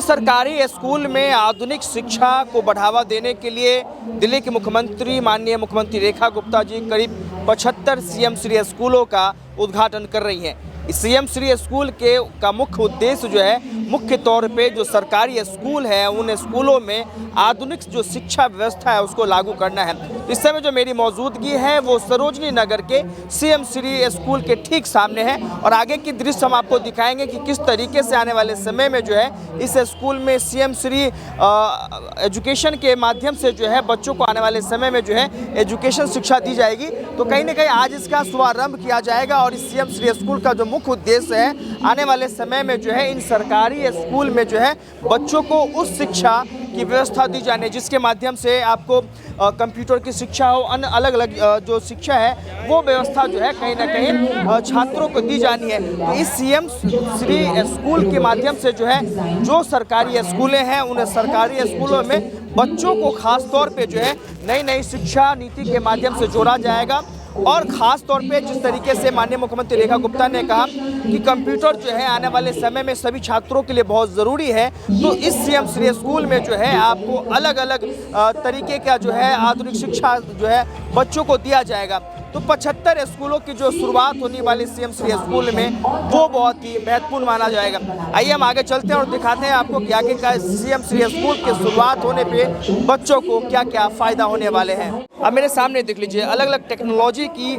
सरकारी स्कूल में आधुनिक शिक्षा को बढ़ावा देने के लिए दिल्ली के मुख्यमंत्री माननीय मुख्यमंत्री रेखा गुप्ता जी करीब 75 सीएम श्री स्कूलों का उद्घाटन कर रही हैं। इस सीएम श्री स्कूल का मुख्य उद्देश्य जो है, मुख्य तौर पे जो सरकारी स्कूल है उन स्कूलों में आधुनिक जो शिक्षा व्यवस्था है उसको लागू करना है। इस समय जो मेरी मौजूदगी है वो सरोजनी नगर के सीएम श्री स्कूल के ठीक सामने है और आगे की दृश्य हम आपको दिखाएंगे कि किस तरीके से आने वाले समय में जो है इस स्कूल में सीएम श्री एजुकेशन के माध्यम से जो है बच्चों को आने वाले समय में जो है एजुकेशन शिक्षा दी जाएगी। तो कहीं ना कहीं आज इसका शुभारंभ किया जाएगा और इस सीएम श्री स्कूल का जो मुख्य उद्देश्य है आने वाले समय में जो है इन सरकारी स्कूल में जो है बच्चों को उस शिक्षा की व्यवस्था दी जानी है जिसके माध्यम से आपको कंप्यूटर की शिक्षा हो, अन्य अलग अलग जो शिक्षा है वो व्यवस्था जो है कहीं ना कहीं छात्रों को दी जानी है। तो इस सीएम श्री स्कूल के माध्यम से जो है जो सरकारी स्कूलें हैं उन सरकारी स्कूलों में बच्चों को खास तौर पे जो है नई नई शिक्षा नीति के माध्यम से जोड़ा जाएगा और ख़ास तौर पे जिस तरीके से माननीय मुख्यमंत्री रेखा गुप्ता ने कहा कि कंप्यूटर जो है आने वाले समय में सभी छात्रों के लिए बहुत ज़रूरी है, तो इस सीएम श्री स्कूल में जो है आपको अलग अलग तरीके का जो है आधुनिक शिक्षा जो है बच्चों को दिया जाएगा। तो 75 स्कूलों की जो शुरुआत होने वाली सीएम श्री स्कूल में वो बहुत ही महत्वपूर्ण माना जाएगा। आइए हम आगे चलते हैं और दिखाते हैं आपको कि आगे का सीएम श्री स्कूल की शुरुआत होने पे बच्चों को क्या क्या फ़ायदा होने वाले हैं। अब मेरे सामने देख लीजिए अलग अलग टेक्नोलॉजी की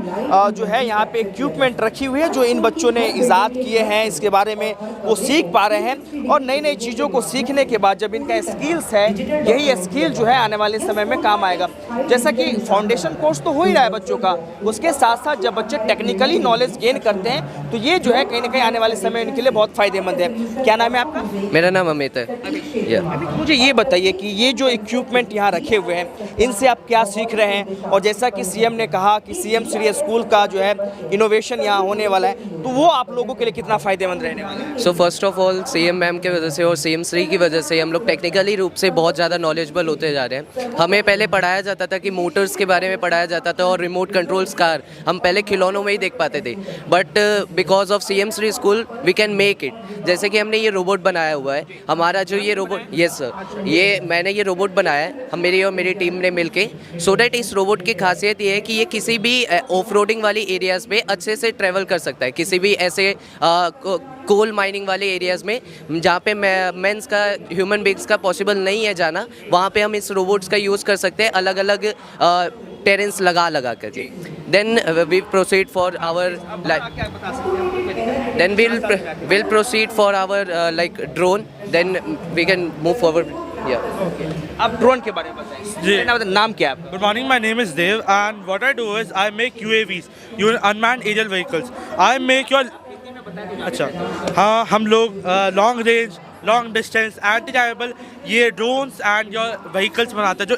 जो है यहाँ पे इक्विपमेंट रखी हुई है जो इन बच्चों ने इजाद किए हैं, इसके बारे में वो सीख पा रहे हैं और नई नई चीज़ों को सीखने के बाद जब इनका स्किल्स है यही स्किल जो है आने वाले समय में काम आएगा। जैसा कि फाउंडेशन कोर्स तो हो ही रहा है बच्चों का, उसके साथ साथ जब बच्चे टेक्निकली नॉलेज गेन करते हैं तो ये जो है कहीं ना कहीं आने वाले समय इनके लिए बहुत फ़ायदेमंद है। क्या नाम है आपका? मेरा नाम अमित है। अमित, मुझे ये बताइए कि ये जो इक्विपमेंट यहाँ रखे हुए हैं इनसे आप क्या सीख रहे हैं और जैसा कि सीएम ने कहा कि सीएम श्री स्कूल का जो है इनोवेशन यहाँ होने वाला है तो वो आप लोगों के लिए कितना फ़ायदेमंद रहने वाला है? So first of all CM ma'am के वजह से और सीएम श्री की वजह से हम लोग टेक्निकली रूप से बहुत ज़्यादा नॉलेजेबल होते जा रहे हैं। हमें पहले पढ़ाया जाता था कि मोटर्स के बारे में पढ़ाया जाता था और रिमोट कंट्रोल्स कार हम पहले खिलौनों में ही देख पाते थे, but because of CM Shri school we can make it. जैसे कि हमने ये रोबोट बनाया हुआ है, हमारा जो ये रोबोट, यस सर, ये मैंने ये रोबोट बनाया है हम मेरी और मेरी टीम ने मिलके, सो डैट इस रोबोट की खासियत ये है कि ये किसी भी ऑफ रोडिंग वाली एरियाज़ में अच्छे से ट्रैवल कर सकता है। किसी भी ऐसे कोल माइनिंग वाले एरियाज़ में जहाँ पे मेंस का ह्यूमन बींग्स का पॉसिबल नहीं है जाना, वहाँ पे हम इस रोबोट्स का यूज़ कर सकते हैं अलग अलग टेरेंस लगा कर जी। Then we proceed for our then will proceed for our like drone, then we can move forward. आप ड्रोन के बारे में बताइए, नाम क्या है? Good morning, my name is Dev and what I do is I make UAVs, unmanned aerial vehicles. I make your अच्छा हाँ, हम लोग long range, long distance, anti जाएबल ये ड्रोन्स एंड योर व्हीकल्स बनाते हैं जो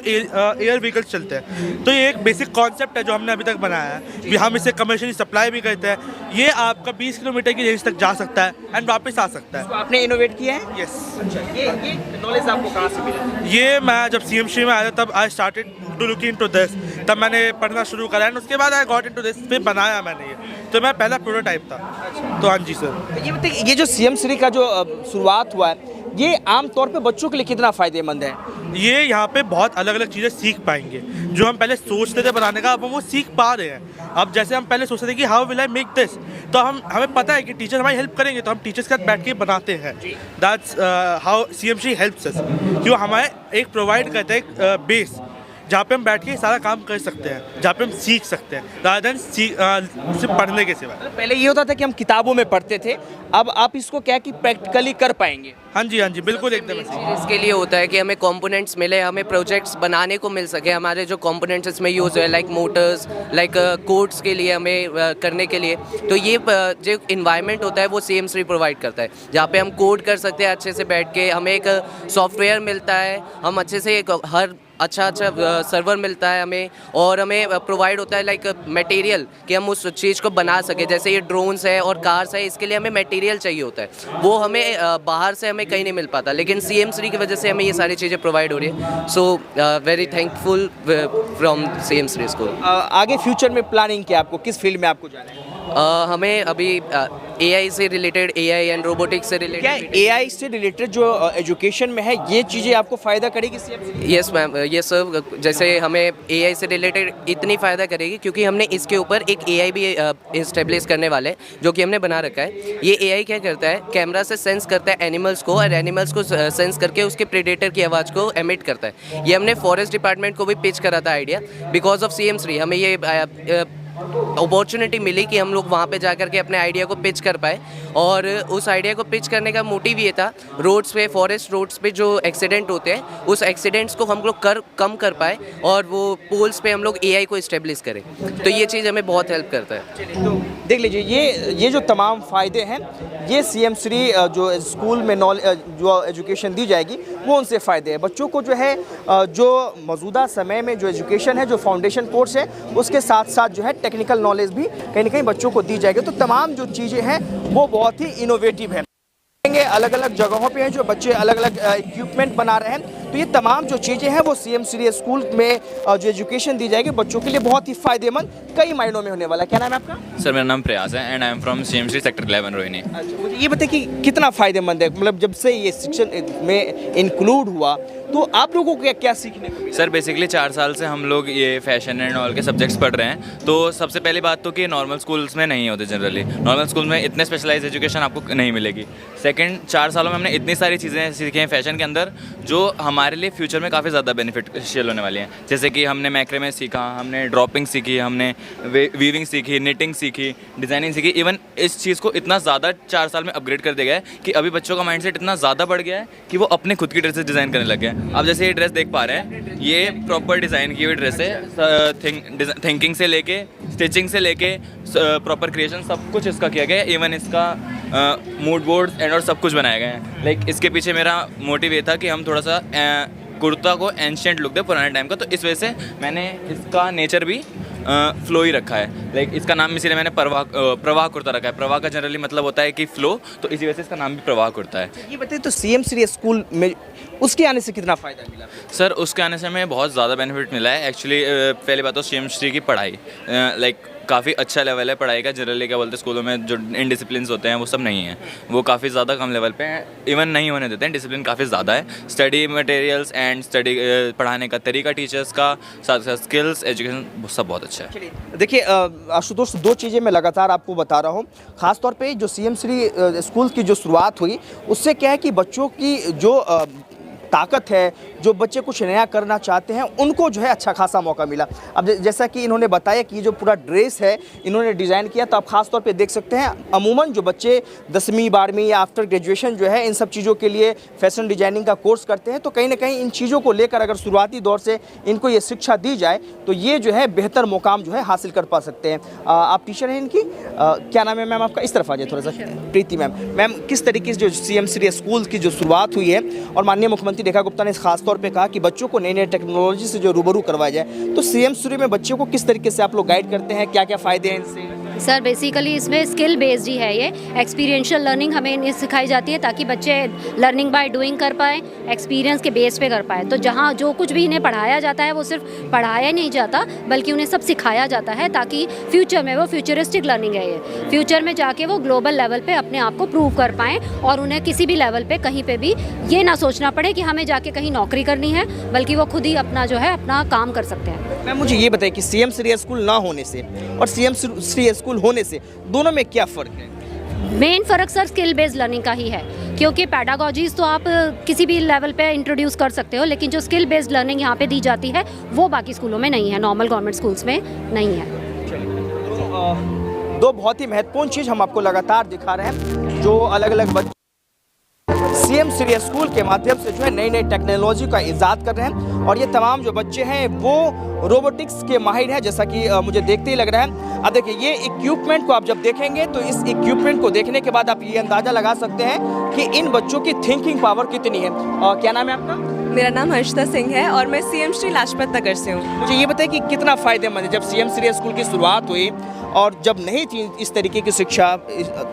एयर व्हीकल्स चलते हैं। तो ये एक बेसिक कॉन्सेप्ट है जो हमने अभी तक बनाया है। हम इसे कमर्शियली सप्लाई भी करते हैं। ये आपका 20 किलोमीटर की रेंज तक जा सकता है एंड वापस आ सकता है। तो आपने इनोवेट किया है? यस। ये नॉलेज आपको कहाँ से मिला? ये मैं जब सीएम श्री में आया था तब I started to look into this, तब मैंने पढ़ना शुरू करा एंड उसके बाद आई गॉट इनटू दिस, फिर बनाया मैंने ये। तो मैं पहला प्रोटोटाइप था। तो हाँ जी सर। ये बताइए, ये जो सीएम श्री का जो शुरुआत हुआ है ये आम तौर पे बच्चों के लिए कितना फ़ायदेमंद है? ये यहाँ पे बहुत अलग अलग चीज़ें सीख पाएंगे जो हम पहले सोचते थे बनाने का, अब वो सीख पा रहे हैं। अब जैसे हम पहले सोचते थे कि how will I make this, तो हमें पता है कि टीचर हमारी हेल्प करेंगे तो हम टीचर्स के साथ बैठ के बनाते हैं। That's how CMC helps us, क्यों हमारे एक प्रोवाइड करते हैं एक बेस जहाँ पे हम बैठ के सारा काम कर सकते हैं, जहाँ पे हम सीख सकते हैं रादर देन सिर्फ पढ़ने के सिवा। पहले ये होता था कि हम किताबों में पढ़ते थे, अब आप इसको क्या कि प्रैक्टिकली कर पाएंगे? हाँ जी बिल्कुल एकदम। इसके लिए होता है कि हमें कंपोनेंट्स मिले, हमें प्रोजेक्ट्स बनाने को मिल सके। हमारे जो कंपोनेंट्स इसमें यूज़ है लाइक मोटर्स, लाइक कोड्स के लिए हमें करने के लिए, तो ये जो इन्वायरमेंट होता है वो सीएम श्री प्रोवाइड करता है जहाँ पे हम कोड कर सकते हैं अच्छे से बैठ के। हमें एक सॉफ्टवेयर मिलता है, हम अच्छे से हर अच्छा सर्वर मिलता है हमें, और हमें प्रोवाइड होता है लाइक मटेरियल कि हम उस चीज़ को बना सके। जैसे ये ड्रोन्स है और कार्स है, इसके लिए हमें मटेरियल चाहिए होता है, वो हमें बाहर से हमें कहीं नहीं मिल पाता, लेकिन सीएम श्री की वजह से हमें ये सारी चीज़ें प्रोवाइड हो रही है। So very thankful from CM Shri school. आगे फ्यूचर में प्लानिंग क्या आपको, किस फील्ड में आपको जाना है? हमें अभी AI से रिलेटेड, AI एंड रोबोटिक्स से क्या रिलेटेड। एआई से रिलेटेड जो एजुकेशन में है ये चीज़ें आपको फ़ायदा करेगी सीएमसी? यस मैम, ये सर जैसे हमें AI से रिलेटेड इतनी फ़ायदा करेगी क्योंकि हमने इसके ऊपर एक AI भी इस्टेब्लिश करने वाले हैं जो कि हमने बना रखा है। ये AI क्या करता है, कैमरा से सेंस करता है एनिमल्स को और एनिमल्स को सेंस करके उसके प्रेडेटर की आवाज़ को एमिट करता है। ये हमने फॉरेस्ट डिपार्टमेंट को भी पिच करा था आइडिया। बिकॉज ऑफ CM3 हमें ये अपॉर्चुनिटी मिली कि हम लोग वहाँ पे जाकर के अपने आइडिया को पिच कर पाए। और उस आइडिया को पिच करने का मोटिव ये था, रोड्स पे, फॉरेस्ट रोड्स पे जो एक्सीडेंट होते हैं उस एक्सीडेंट्स को हम लोग कम कर पाए और वो पोल्स पे हम लोग AI को इस्टेब्लिश करें। तो ये चीज़ हमें बहुत हेल्प करता है। तो देख लीजिए ये जो तमाम फ़ायदे हैं ये CM3 जो स्कूल में जो एजुकेशन दी जाएगी वो उनसे फ़ायदे हैं। बच्चों को जो है जो मौजूदा समय में जो एजुकेशन है, जो फाउंडेशन कोर्स है, उसके साथ साथ जो है टेक्निकल नॉलेज भी कहीं ना कहीं बच्चों को दी जाएगी। तो तमाम जो चीज़ें हैं वो बहुत ही इनोवेटिव है। अलग अलग जगहों पे हैं जो बच्चे अलग अलग इक्विपमेंट बना रहे हैं। तो ये तमाम जो चीज़ें हैं वो CM3 स्कूल में जो एजुकेशन दी जाएगी बच्चों के लिए बहुत ही फ़ायदेमंद कई मायनों में होने वाला है। क्या नाम है आपका? सर मेरा नाम प्रयास है and I am from CM3 sector 11 Rohini. अच्छा, मुझे ये बताइए कि कितना फ़ायदेमंद है, मतलब जब से ये शिक्षण में इंक्लूड हुआ तो आप लोगों को क्या सीखने को मिला? सर बेसिकली 4 साल से हम लोग ये फैशन एंड ऑल के सब्जेक्ट्स पढ़ रहे हैं। तो सबसे पहली बात तो कि नॉर्मल स्कूल्स में नहीं होते जनरली। नॉर्मल स्कूल में इतने स्पेशलाइज एजुकेशन आपको नहीं मिलेगी। सेकंड, 4 सालों में हमने इतनी सारी चीज़ें सीखी हैं फैशन के अंदर जो हमारे लिए फ्यूचर में काफ़ी ज़्यादा बेनिफिशियल होने वाली हैं। जैसे कि हमने मैक्रे में सीखा, हमने ड्रॉपिंग सीखी, हमने वीविंग सीखी, निटिंग सीखी, डिज़ाइनिंग सीखी। इवन इस चीज़ को इतना ज़्यादा 4 साल में अपग्रेड कर दिया गया है कि अभी बच्चों का माइंडसेट इतना ज़्यादा बढ़ गया है कि वो अपने खुद की ड्रेसेस डिज़ाइन करने लग गए हैं। अब जैसे ये ड्रेस देख पा रहे हैं, ये प्रॉपर डिज़ाइन की हुई ड्रेस है। थिंकिंग से लेके स्टिचिंग से लेके प्रॉपर क्रिएशन सब कुछ इसका किया गया है। इवन इसका मूड बोर्ड एंड और सब कुछ बनाया गया है। लाइक इसके पीछे मेरा मोटिव ये था कि हम थोड़ा सा कुर्ता को एंशिएंट लुक दे, पुराने टाइम का। तो इस वजह से मैंने इसका नेचर भी फ्लो ही रखा है। लाइक इसका नाम इसीलिए मैंने प्रवाह कुर्ता रखा है। प्रवाह का जनरली मतलब होता है कि फ्लो, तो इसी वजह से इसका नाम भी प्रवाह कुर्ता है। ये बताइए तो CM3 स्कूल में उसके आने से कितना फ़ायदा मिला? सर उसके आने से हमें बहुत ज़्यादा बेनिफिट मिला है। एक्चुअली पहली बात तो CM3 की पढ़ाई लाइक काफ़ी अच्छा लेवल है पढ़ाई का। जनरली क्या बोलते हैं स्कूलों में जो इनडिसिप्लिन्स होते हैं वो सब नहीं है, वो काफ़ी ज़्यादा कम लेवल पे हैं। इवन नहीं होने देते हैं, डिसिप्लिन काफ़ी ज़्यादा है। स्टडी मटेरियल्स एंड स्टडी पढ़ाने का तरीका टीचर्स का, साथ साथ स्किल्स, एजुकेशन सब बहुत अच्छा है। देखिए आशुतोष, 2 चीज़ें मैं लगातार आपको बता रहा हूँ। ख़ासतौर पे जो CM3 स्कूल की जो शुरुआत हुई उससे क्या है कि बच्चों की जो ताकत है, जो बच्चे कुछ नया करना चाहते हैं उनको जो है अच्छा खासा मौका मिला। अब जैसा कि इन्होंने बताया कि जो पूरा ड्रेस है इन्होंने डिज़ाइन किया, तो आप ख़ास तौर पे देख सकते हैं अमूमन जो बच्चे 10वीं 12वीं या आफ्टर ग्रेजुएशन जो है इन सब चीज़ों के लिए फैशन डिजाइनिंग का कोर्स करते हैं। तो कहीं ना कहीं इन चीज़ों को लेकर अगर शुरुआती दौर से इनको ये शिक्षा दी जाए तो ये जो है बेहतर मुकाम जो है हासिल कर पा सकते हैं। आप टीचर हैं इनकी, क्या नाम है मैम आपका? इस तरफ आ जाए थोड़ा सा। प्रीति मैम। मैम, किस तरीके से जो CM3 स्कूल की जो शुरुआत हुई है और माननीय मुख्यमंत्री रेखा गुप्ता ने खास तौर पे कहा कि बच्चों को नई नई टेक्नोलॉजी से जो रूबरू करवाया जाए, तो CM3 में बच्चों को किस तरीके से आप लोग गाइड करते हैं, क्या क्या फ़ायदे हैं इनसे? सर बेसिकली इसमें स्किल बेस्ड ही है। ये एक्सपीरियंशियल लर्निंग हमें सिखाई जाती है ताकि बच्चे लर्निंग बाय डूइंग कर पाएँ, एक्सपीरियंस के बेस पे कर पाए। तो जहाँ जो कुछ भी इन्हें पढ़ाया जाता है वो सिर्फ पढ़ाया नहीं जाता बल्कि उन्हें सब सिखाया जाता है ताकि फ्यूचर में वो फ्यूचरिस्टिक लर्निंग है। ये फ्यूचर में जाके वो ग्लोबल लेवल पे अपने आप को प्रूव कर पाएँ और उन्हें किसी भी लेवल पे कहीं पे भी ये ना सोचना पड़े कि हमें जाके कहीं नौकरी करनी है, बल्कि वो खुद ही अपना जो है अपना काम कर सकते हैं। मैम, मुझे ये बताइए कि CM3 स्कूल ना होने से और CM3 स्कूल होने से दोनों में क्या फ़र्क है? मेन फ़र्क सर स्किल बेस्ड लर्निंग का ही है, क्योंकि पैडागॉजीज तो आप किसी भी लेवल पे इंट्रोड्यूस कर सकते हो, लेकिन जो स्किल बेस्ड लर्निंग यहाँ पे दी जाती है वो बाकी स्कूलों में नहीं है, नॉर्मल गवर्नमेंट स्कूल्स में नहीं है। दो बहुत ही महत्वपूर्ण चीज़ हम आपको लगातार दिखा रहे हैं। जो अलग अलग बच्चे CM3 स्कूल के माध्यम से जो है नई नई टेक्नोलॉजी का ईजाद कर रहे हैं और ये तमाम जो बच्चे हैं वो रोबोटिक्स के माहिर हैं, जैसा कि मुझे देखते ही लग रहा है। अब देखिए ये इक्विपमेंट को आप जब देखेंगे तो इस इक्विपमेंट को देखने के बाद आप ये अंदाज़ा लगा सकते हैं कि इन बच्चों की थिंकिंग पावर कितनी है। क्या नाम है आपका? मेरा नाम हर्षिता सिंह है और मैं CM3 लाजपत नगर से हूँ। मुझे ये बताइए कि कितना फ़ायदेमंद है जब CM3 स्कूल की शुरुआत हुई और जब नहीं थी इस तरीके की शिक्षा,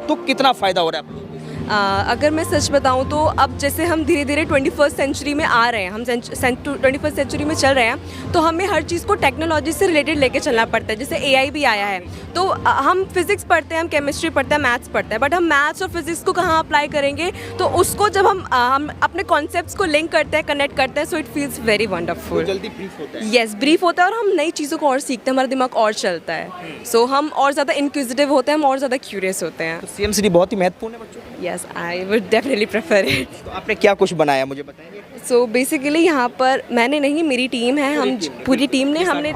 तो कितना फ़ायदा हो रहा है आपको? अगर मैं सच बताऊं तो अब जैसे हम धीरे धीरे 21st सेंचुरी में आ रहे हैं, हम 21st सेंचुरी में चल रहे हैं, तो हमें हर चीज़ को टेक्नोलॉजी से रिलेटेड लेके चलना पड़ता है। जैसे AI भी आया है, तो हम फिज़िक्स पढ़ते हैं, हम केमिस्ट्री पढ़ते हैं, मैथ्स पढ़ते हैं, बट हम मैथ्स और फिज़िक्स को कहाँ अप्लाई करेंगे? तो उसको जब हम अपने कॉन्सेप्ट्स को लिंक करते हैं, कनेक्ट करते हैं, so it feels very wonderful. जल्दी ब्रीफ होता है। यस, ब्रीफ होता है और हम नई चीज़ों को और सीखते हैं, हमारा दिमाग और चलता है। सो हम और ज़्यादा इंक्विजिटिव होते हैं, हम और ज़्यादा क्यूरियस होते हैं। तो CM3 बहुत ही महत्वपूर्ण है बच्चों के लिए। Yes, I would definitely prefer it. तो आपने क्या कुछ बनाया मुझे बताएंगे? सो बेसिकली यहाँ पर मैंने नहीं, मेरी टीम है, हम पूरी टीम ने, हमने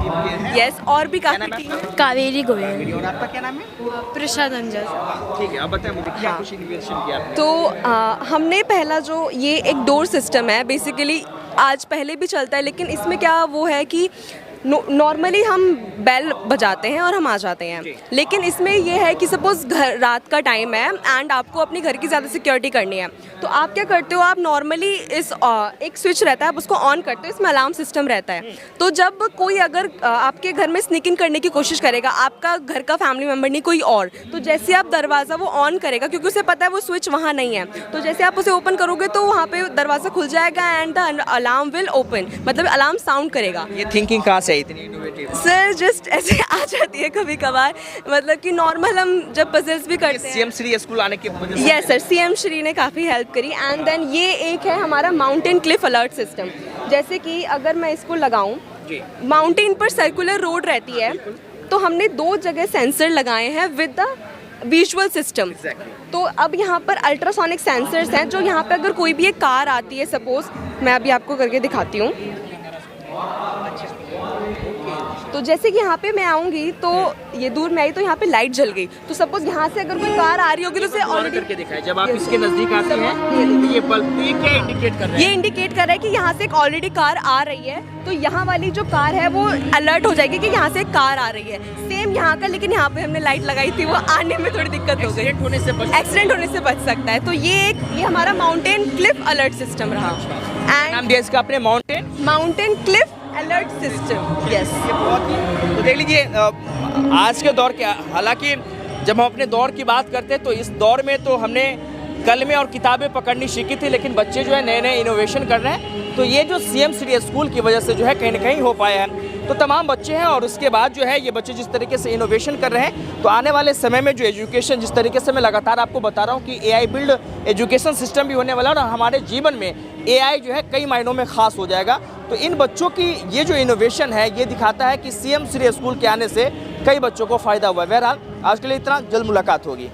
यस और भी काफ़ी टीम है। कावेरी गोयल। और आपका क्या नाम है? प्रसाद अंजल। ठीक है, अब बताएं मुझे क्या कुछ इन्वेंशन किया आपने? तो हमने पहला जो ये एक डोर सिस्टम है, बेसिकली आज पहले भी चलता है, लेकिन इसमें क्या वो है कि नॉर्मली हम बेल बजाते हैं और हम आ जाते हैं, लेकिन इसमें ये है कि सपोज़ घर रात का टाइम है एंड आपको अपनी घर की ज़्यादा सिक्योरिटी करनी है, तो आप क्या करते हो, आप नॉर्मली इस एक स्विच रहता है, आप उसको ऑन करते हो, इसमें अलार्म सिस्टम रहता है। तो जब कोई अगर आपके घर में स्नीक इन करने की कोशिश करेगा, आपका घर का फैमिली मेम्बर नहीं कोई और, तो जैसे आप दरवाज़ा वो ऑन करेगा, क्योंकि उसे पता है वो स्विच वहाँ नहीं है, तो जैसे आप उसे ओपन करोगे तो वहाँ पे दरवाज़ा खुल जाएगा and the alarm will open, मतलब अलार्म साउंड करेगा। ये थिंकिंग कहाँ से आई इतनी इनोवेटिव? सर जस्ट ऐसे आ जाती है कभी कभार, मतलब कि नॉर्मल हम जब पजल्स भी करते हैं। CM3 स्कूल आने की वजह से? यस सर, CM श्री ने काफ़ी हेल्प करी। एंड देन ये एक है हमारा माउंटेन क्लिफ अलर्ट सिस्टम, जैसे कि अगर मैं इसको लगाऊं, माउंटेन पर सर्कुलर रोड रहती है, तो हमने 2 जगह सेंसर लगाए हैं विद द विजुअल सिस्टम। तो अब यहाँ पर अल्ट्रासोनिक सेंसर्स हैं, जो यहाँ पे अगर कोई भी एक कार आती है, सपोज मैं अभी आपको करके दिखाती हूँ, तो जैसे कि यहाँ पे मैं आऊँगी तो ये दूर में आई तो यहाँ पे लाइट जल गई, तो सपोज यहाँ से अगर कोई कार आ रही होगी तो उसे ऑलरेडी करके दिखाया। जब आप इसके नजदीक आते हैं ये बल्ब, ये क्या इंडिकेट कर रहा है? ये इंडिकेट कर रहा है कि यहाँ से एक ऑलरेडी कार आ रही है, तो यहाँ वाली जो कार है वो अलर्ट हो जाएगी कि यहाँ से एक कार आ रही है। सेम यहाँ का, लेकिन यहाँ पे हमने लाइट लगाई थी, वो आने में थोड़ी दिक्कत हो गई, एक्सीडेंट होने से बच सकता है। तो ये हमारा माउंटेन क्लिफ अलर्ट सिस्टम रहा। नाम दिया इसका आपने? Mountain Cliff alert system. Yes, तो देख लीजिए आज के दौर के, हालांकि जब हम अपने दौर की बात करते हैं तो इस दौर में तो हमने कलमें और किताबें पकड़नी सीखी थी, लेकिन बच्चे जो है नए नए इनोवेशन कर रहे हैं। तो ये जो CM3 स्कूल की वजह से जो है कहीं ना कहीं हो पाया है। तो तमाम बच्चे हैं और उसके बाद जो है ये बच्चे जिस तरीके से इनोवेशन कर रहे हैं, तो आने वाले समय में जो एजुकेशन, जिस तरीके से मैं लगातार आपको बता रहा हूँ कि AI बिल्ड एजुकेशन सिस्टम भी होने वाला है और हमारे जीवन में AI जो है कई मायनों में ख़ास हो जाएगा। तो इन बच्चों की ये जो इनोवेशन है ये दिखाता है कि CM3 स्कूल के आने से कई बच्चों को फ़ायदा हुआ है। बहरहाल आज के लिए इतना, जल्द मुलाकात होगी।